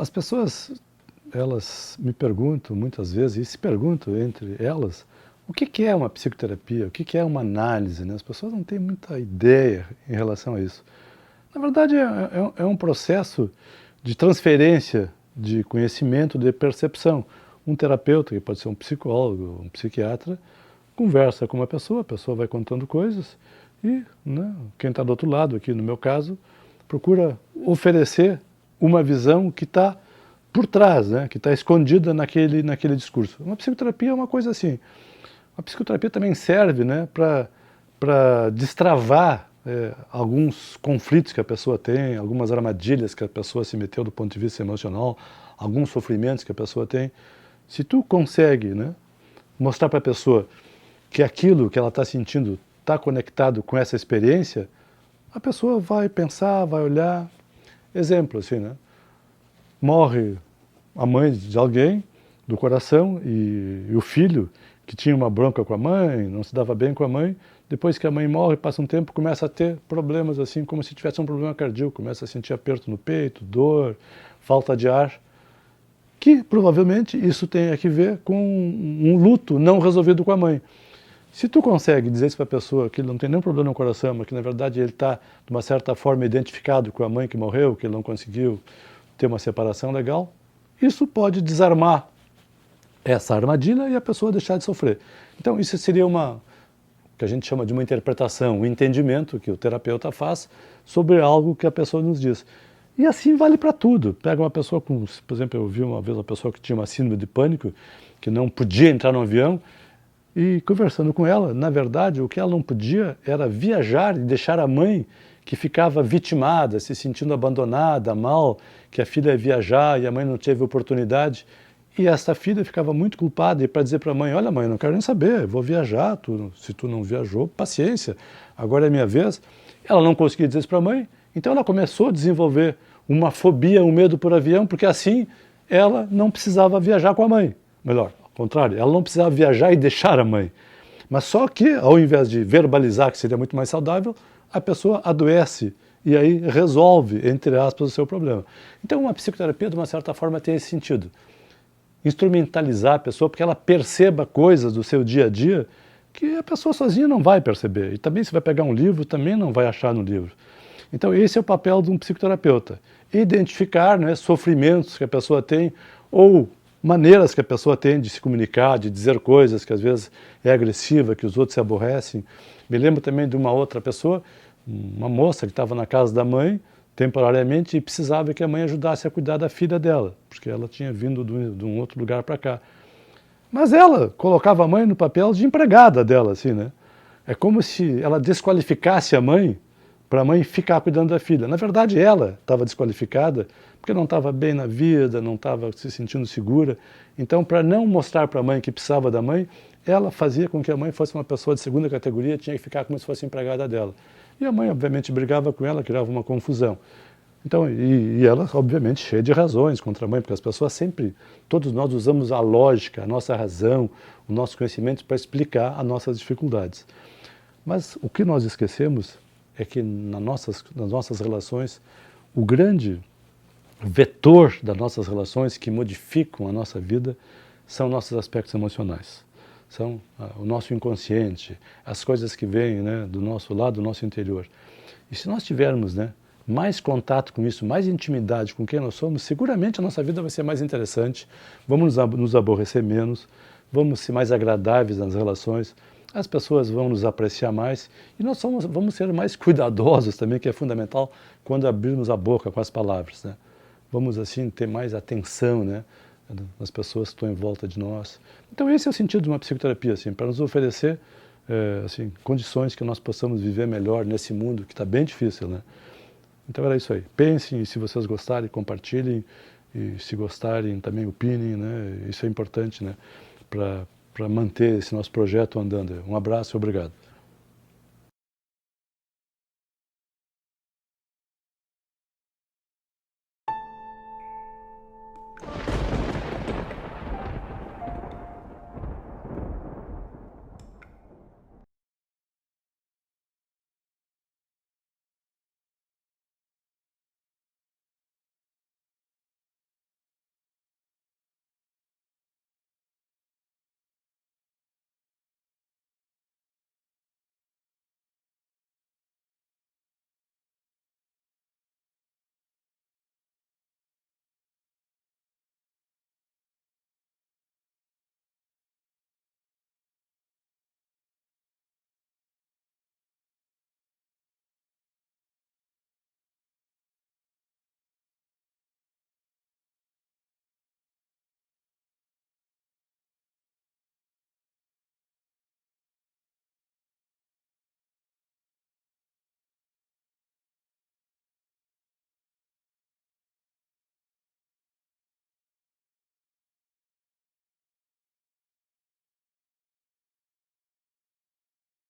As pessoas, elas me perguntam muitas vezes, e se perguntam entre elas, o que é uma psicoterapia, o que é uma análise, né? As pessoas não têm muita ideia em relação a isso. Na verdade, é um processo de transferência de conhecimento, de percepção. Um terapeuta, que pode ser um psicólogo, um psiquiatra, conversa com uma pessoa, a pessoa vai contando coisas e, né, quem está do outro lado, aqui no meu caso, procura oferecer uma visão que está por trás, né, que está escondida naquele discurso. Uma psicoterapia é uma coisa assim. A psicoterapia também serve, né, para destravar alguns conflitos que a pessoa tem, algumas armadilhas que a pessoa se meteu do ponto de vista emocional, alguns sofrimentos que a pessoa tem. Se tu consegue, né, mostrar para a pessoa que aquilo que ela está sentindo está conectado com essa experiência, a pessoa vai pensar, vai olhar. Exemplo, assim, né? Morre a mãe de alguém do coração e o filho, que tinha uma bronca com a mãe, não se dava bem com a mãe, depois que a mãe morre, passa um tempo, começa a ter problemas assim, como se tivesse um problema cardíaco, começa a sentir aperto no peito, dor, falta de ar, que provavelmente isso tem a ver com um luto não resolvido com a mãe. Se tu consegue dizer isso para a pessoa, que ele não tem nenhum problema no coração, mas que na verdade ele está, de uma certa forma, identificado com a mãe que morreu, que ele não conseguiu ter uma separação legal, isso pode desarmar essa armadilha e a pessoa deixar de sofrer. Então isso seria que a gente chama de uma interpretação, um entendimento que o terapeuta faz sobre algo que a pessoa nos diz. E assim vale para tudo. Pega uma pessoa com, por exemplo, eu vi uma vez uma pessoa que tinha uma síndrome de pânico, que não podia entrar no avião, e conversando com ela, na verdade, o que ela não podia era viajar e deixar a mãe, que ficava vitimada, se sentindo abandonada, mal, que a filha ia viajar e a mãe não teve oportunidade. E essa filha ficava muito culpada, e para dizer para a mãe, olha mãe, não quero nem saber, vou viajar, se tu não viajou, paciência, agora é minha vez. Ela não conseguia dizer isso para a mãe, então ela começou a desenvolver uma fobia, um medo por avião, porque assim ela não precisava viajar com a mãe. Melhor, ao contrário, ela não precisava viajar e deixar a mãe. Mas só que, ao invés de verbalizar, que seria muito mais saudável, a pessoa adoece e aí resolve, entre aspas, o seu problema. Então, uma psicoterapia, de uma certa forma, tem esse sentido. Instrumentalizar a pessoa para que ela perceba coisas do seu dia a dia que a pessoa sozinha não vai perceber. E também, se vai pegar um livro, também não vai achar no livro. Então, esse é o papel de um psicoterapeuta. Identificar, né, sofrimentos que a pessoa tem ou maneiras que a pessoa tem de se comunicar, de dizer coisas que às vezes é agressiva, que os outros se aborrecem. Me lembro também de uma outra pessoa, uma moça que estava na casa da mãe temporariamente e precisava que a mãe ajudasse a cuidar da filha dela, porque ela tinha vindo de um outro lugar para cá. Mas ela colocava a mãe no papel de empregada dela, assim, né? É como se ela desqualificasse a mãe para a mãe ficar cuidando da filha. Na verdade, ela estava desqualificada porque não estava bem na vida, não estava se sentindo segura. Então, para não mostrar para a mãe que precisava da mãe, ela fazia com que a mãe fosse uma pessoa de segunda categoria, tinha que ficar como se fosse empregada dela. E a mãe, obviamente, brigava com ela, criava uma confusão. Então, e ela, obviamente, cheia de razões contra a mãe, porque as pessoas sempre, todos nós usamos a lógica, a nossa razão, o nosso conhecimento para explicar as nossas dificuldades. Mas o que nós esquecemos é que nas nossas relações, o grande vetor das nossas relações que modificam a nossa vida são nossos aspectos emocionais. São o nosso inconsciente, as coisas que vêm, né, do nosso lado, do nosso interior. E se nós tivermos, né, mais contato com isso, mais intimidade com quem nós somos, seguramente a nossa vida vai ser mais interessante, vamos nos aborrecer menos, vamos ser mais agradáveis nas relações, as pessoas vão nos apreciar mais e nós vamos ser mais cuidadosos também, que é fundamental quando abrirmos a boca com as palavras, né? Vamos assim ter mais atenção, né, nas pessoas que estão em volta de nós. Então esse é o sentido de uma psicoterapia, assim, para nos oferecer assim, condições que nós possamos viver melhor nesse mundo que está bem difícil, né? Então era isso aí. Pensem, e se vocês gostarem, compartilhem, e se gostarem também opinem, né? Isso é importante, né, para manter esse nosso projeto andando. Um abraço e obrigado.